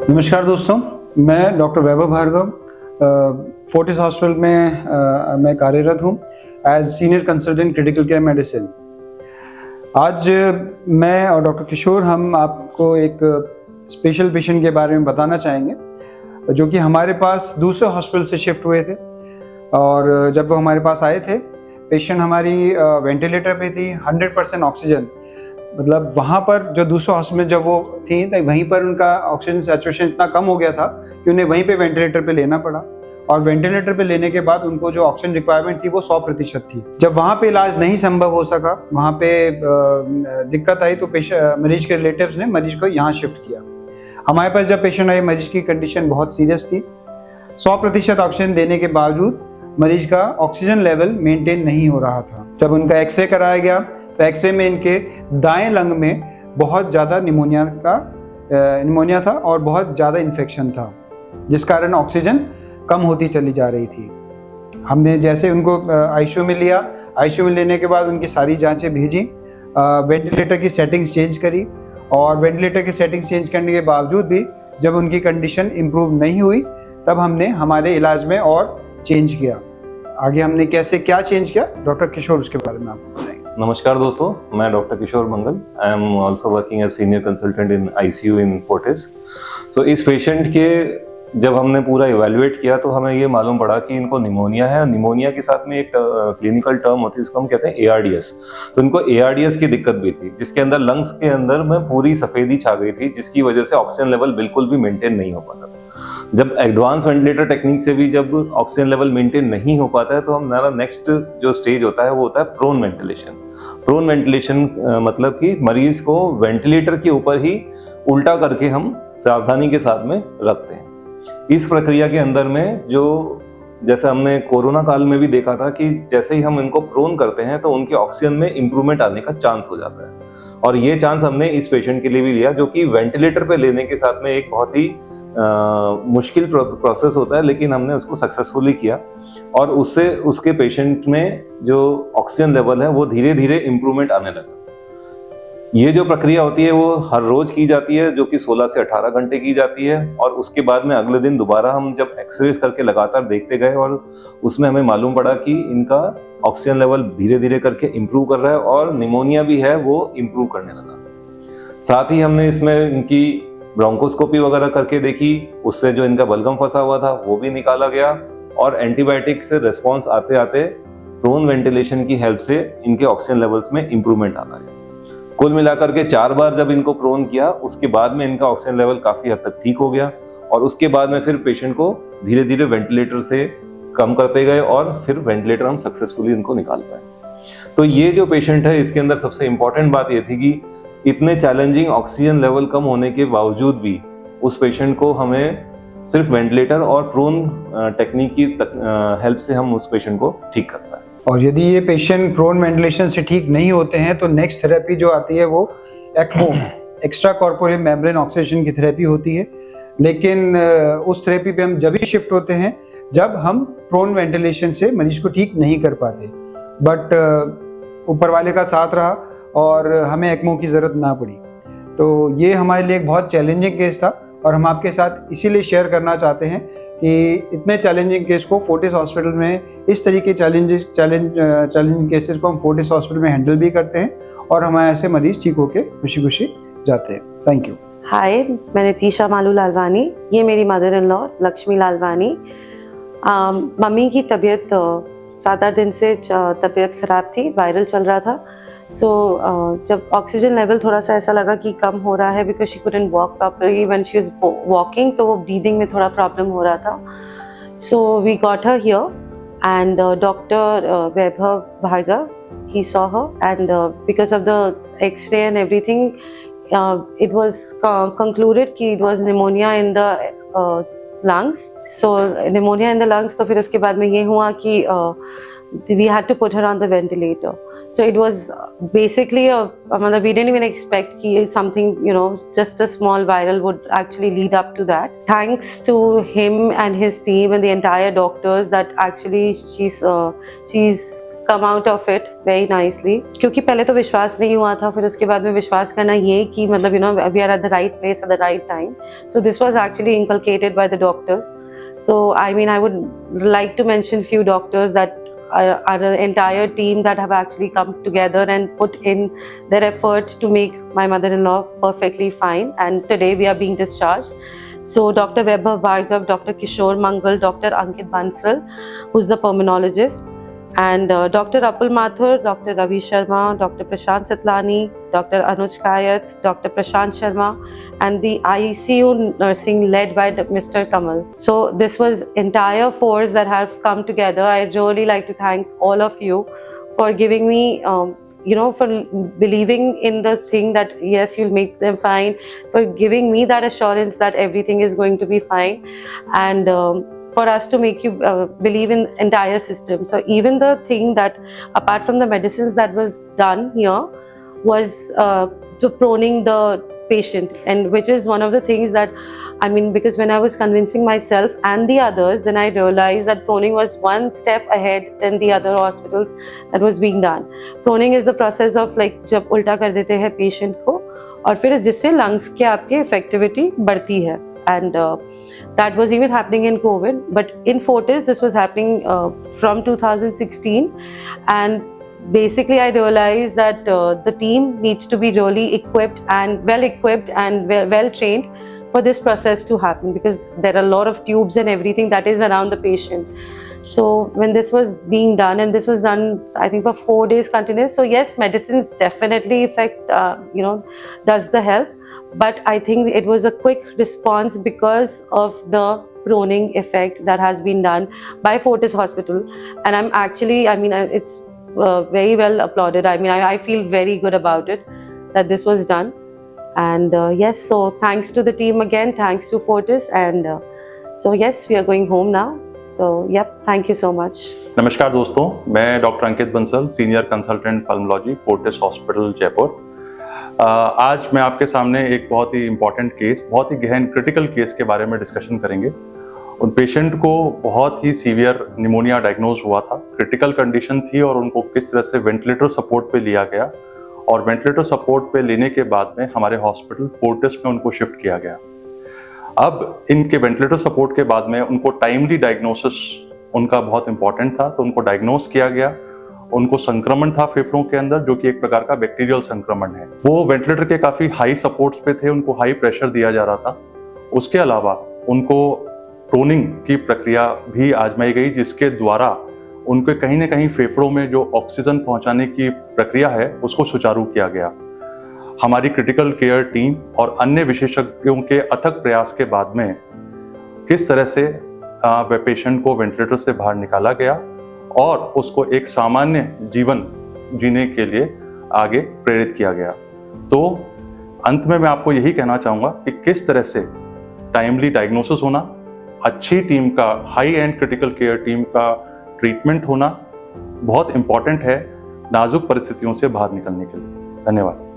नमस्कार दोस्तों, मैं doctor Vaibhav Bhargava Fortis hospital में मैं कार्यरत हूँ as senior consultant critical care medicine. आज मैं और डॉक्टर किशोर हम आपको एक स्पेशल पेशेंट के बारे में बताना चाहेंगे जो कि हमारे पास दूसरे हॉस्पिटल से शिफ्ट हुए थे। और जब वो हमारे पास आए थे, पेशेंट हमारी वेंटिलेटर पे थी, 100% ऑक्सीजन। मतलब वहाँ पर जो दूसरे हॉस्पिटल जब वो थी तो वहीं पर उनका ऑक्सीजन सैचुरेशन इतना कम हो गया था कि उन्हें वहीं पे वेंटिलेटर पे लेना पड़ा। और वेंटिलेटर पे लेने के बाद उनको जो ऑक्सीजन रिक्वायरमेंट थी वो 100% थी। जब वहाँ पे इलाज नहीं संभव हो सका, वहाँ पे दिक्कत आई, तो मरीज के रिलेटिव्स ने मरीज को यहाँ शिफ्ट किया। हमारे पास जब पेशेंट आए, मरीज की कंडीशन बहुत सीरियस थी। 100% ऑक्सीजन देने के बावजूद मरीज का ऑक्सीजन लेवल मेंटेन नहीं हो रहा था। जब उनका एक्सरे कराया गया तो एक्सरे में इनके दाएं लंग में बहुत ज़्यादा निमोनिया था और बहुत ज़्यादा इन्फेक्शन था, जिस कारण ऑक्सीजन कम होती चली जा रही थी। हमने जैसे उनको आईसीयू में लिया, आईसीयू में लेने के बाद उनकी सारी जांचें भेजी, वेंटिलेटर की सेटिंग्स चेंज करी, और वेंटिलेटर की सेटिंग्स चेंज करने के बावजूद भी जब उनकी कंडीशन इम्प्रूव नहीं हुई, तब हमने हमारे इलाज में और चेंज किया। आगे हमने क्या चेंज किया, डॉक्टर किशोर उसके बारे में आपको बताएंगे। नमस्कार दोस्तों, मैं doctor Kishore Mangal. I am also working as senior consultant in ICU in Fortis. So इस पेशेंट के जब हमने पूरा इवेल्युएट किया तो हमें ये मालूम पड़ा कि इनको निमोनिया है। निमोनिया के साथ में एक क्लिनिकल टर्म होती है, इसको हम कहते हैं ARDS। तो इनको ARDS की दिक्कत भी थी, जिसके अंदर लंग्स के अंदर में पूरी सफेदी छा गई थी, जिसकी वजह से ऑक्सीजन लेवल बिल्कुल भी मेंटेन नहीं हो पाता। जब एडवांस वेंटिलेटर टेक्निक से भी जब ऑक्सीजन लेवल मेंटेन नहीं हो पाता है, तो हमारा नेक्स्ट जो स्टेज होता है वो होता है प्रोन वेंटिलेशन। प्रोन वेंटिलेशन मतलब कि मरीज को वेंटिलेटर के ऊपर ही उल्टा करके हम सावधानी के साथ में रखते हैं। इस प्रक्रिया के अंदर में जैसे हमने कोरोना काल में भी देखा था कि जैसे ही हम इनको प्रोन करते हैं तो उनके ऑक्सीजन में इंप्रूवमेंट आने का चांस हो जाता है। और ये चांस हमने इस पेशेंट के लिए भी लिया, जो कि वेंटिलेटर पे लेने के साथ में एक बहुत ही मुश्किल प्रोसेस होता है, लेकिन हमने उसको सक्सेसफुली किया। और उससे उसके पेशेंट में जो ऑक्सीजन लेवल है वो धीरे धीरे इंप्रूवमेंट आने लगा। ये जो प्रक्रिया होती है वो हर रोज की जाती है, जो कि 16 से 18 घंटे की जाती है। और उसके बाद में अगले दिन दोबारा हम जब एक्सरेज करके लगातार देखते गए, और उसमें हमें मालूम पड़ा कि इनका ऑक्सीजन लेवल धीरे धीरे करके इम्प्रूव कर रहा है, और निमोनिया भी है वो इम्प्रूव करने लगा। साथ ही हमने इसमें इनकी ब्रोंकोस्कोपी वगैरह करके देखी, उससे जो इनका बलगम फंसा हुआ था वो भी निकाला गया, और एंटीबायोटिक से रिस्पॉन्स आते आते प्रोन वेंटिलेशन की हेल्प से इनके ऑक्सीजन लेवल्स में इंप्रूवमेंट आ गया। कुल मिलाकर के 4 बार जब इनको प्रोन किया, उसके बाद में इनका ऑक्सीजन लेवल काफी हद तक ठीक हो गया, और उसके बाद में फिर पेशेंट को धीरे धीरे वेंटिलेटर से कम करते गए, और फिर वेंटिलेटर हम सक्सेसफुली इनको निकाल पाए। तो ये जो पेशेंट है, इसके अंदर सबसे इंपॉर्टेंट बात ये थी कि इतने चैलेंजिंग ऑक्सीजन लेवल कम होने के बावजूद भी उस पेशेंट को हमें सिर्फ वेंटिलेटर और प्रोन टेक्निक की हेल्प से हम उस पेशेंट को ठीक कर पाए। और यदि ये पेशेंट प्रोन वेंटिलेशन से ठीक नहीं होते हैं तो नेक्स्ट थेरेपी जो आती है वो ECMO, extra corporeal membrane oxygen की थेरेपी होती है। लेकिन उस थेरेपी पे हम जब भी शिफ्ट होते हैं जब हम प्रोन वेंटिलेशन से मरीज को ठीक नहीं कर पाते। बट ऊपर वाले का साथ रहा और हमें ECMO की ज़रूरत ना पड़ी। तो ये हमारे लिए एक बहुत चैलेंजिंग केस था, और हम आपके साथ इसीलिए शेयर करना चाहते हैं कि इतने चैलेंजिंग केस को फोर्टिस हॉस्पिटल में, इस तरीके चैलेंजिंग केसेस को हम फोर्टिस हॉस्पिटल में हैंडल भी करते हैं, और हमारे ऐसे मरीज ठीक होके खुशी खुशी जाते हैं। Thank you. हाय, मैं नितीशा मालू लालवानी, ये मेरी mother in law Lakshmi Lalwani. Mummy की तबीयत 7-8 दिन से तबीयत ख़राब थी, वायरल चल रहा था। जब ऑक्सीजन लेवल थोड़ा सा ऐसा लगा कि कम हो रहा है, because she couldn't walk properly when she was walking, तो वो ब्रीदिंग में थोड़ा प्रॉब्लम हो रहा था। So we got her here, and doctor Vaibhav Bhargava, he saw her, and because of the x-ray and everything, it was concluded कि it was pneumonia in the lungs. So pneumonia in the lungs, तो फिर उसके बाद में ये हुआ कि we had to put her on the ventilator. So it was basically we didn't even expect कि something, just a small viral would actually lead up to that. Thanks to him and his team and the entire doctors that actually she's come out of it very nicely. क्योंकि पहले तो विश्वास नहीं हुआ था, फिर उसके बाद में विश्वास करना ये कि मतलब we are at the right place at the right time. So this was actually inculcated by the doctors. So I mean, I would like to mention few doctors that are an entire team that have actually come together and put in their effort to make my mother-in-law perfectly fine, and today we are being discharged. So Dr. Vaibhav Bhargav, Dr. Kishore Mangal, Dr. Ankit Bansal, who's the pulmonologist, and Dr. Apul Mathur, Dr. Ravi Sharma, Dr. Prashant Satlani, Dr. Anuj Kayat, Dr. Prashant Sharma, and the ICU nursing led by Mr. Kamal. So this was entire force that have come together. I'd really like to thank all of you for giving me for believing in the thing that yes, you'll make them fine, for giving me that assurance that everything is going to be fine, and for us to make you believe in entire system. So even the thing that apart from the medicines that was done here was to proning the patient, and which is one of the things that because when I was convincing myself and the others, then I realized that proning was one step ahead than the other hospitals that was being done. Proning is the process of जब उल्टा कर देते हैं patient को और फिर जिससे lungs के आपके effectivity बढ़ती है, and that was even happening in COVID, but in Fortis this was happening from 2016, and basically I realized that the team needs to be really equipped and well trained for this process to happen, because there are a lot of tubes and everything that is around the patient. So when this was being done, and this was done I think for 4 days continuous, so yes, medicines definitely does the help, but I think it was a quick response because of the proning effect that has been done by Fortis Hospital, and I'm actually it's very well applauded. I feel very good about it that this was done, and yes, so thanks to the team again, thanks to Fortis, and so yes, we are going home now. So yep, thank you so much. नमस्कार दोस्तों, मैं doctor Ankit Bansal, senior consultant pulmonology, Fortis hospital Jaipur. आज मैं आपके सामने एक बहुत ही important case, बहुत ही गहन क्रिटिकल केस के बारे में डिस्कशन करेंगे। उन पेशेंट को बहुत ही सीवियर निमोनिया डायग्नोज हुआ था, क्रिटिकल कंडीशन थी, और उनको किस तरह से वेंटिलेटर सपोर्ट पे लिया गया, और वेंटिलेटर सपोर्ट पे लेने के बाद में हमारे हॉस्पिटल फोर्टिस में उनको शिफ्ट किया गया। अब इनके वेंटिलेटर सपोर्ट के बाद में उनको टाइमली डायग्नोसिस उनका बहुत इंपॉर्टेंट था, तो उनको डायग्नोस किया गया। उनको संक्रमण था फेफड़ों के अंदर, जो कि एक प्रकार का बैक्टीरियल संक्रमण है। वो वेंटिलेटर के काफी हाई सपोर्ट्स पे थे, उनको हाई प्रेशर दिया जा रहा था। उसके अलावा उनको प्रोनिंग की प्रक्रिया भी आजमाई गई, जिसके द्वारा उनके कहीं ना कहीं फेफड़ों में जो ऑक्सीजन पहुंचाने की प्रक्रिया है उसको सुचारू किया गया। हमारी क्रिटिकल केयर टीम और अन्य विशेषज्ञों के अथक प्रयास के बाद में किस तरह से पेशेंट को वेंटिलेटर से बाहर निकाला गया और उसको एक सामान्य जीवन जीने के लिए आगे प्रेरित किया गया। तो अंत में मैं आपको यही कहना चाहूँगा कि किस तरह से टाइमली डायग्नोसिस होना, अच्छी टीम का, high and critical care team का ट्रीटमेंट होना बहुत इंपॉर्टेंट है नाजुक परिस्थितियों से बाहर निकलने के लिए। धन्यवाद।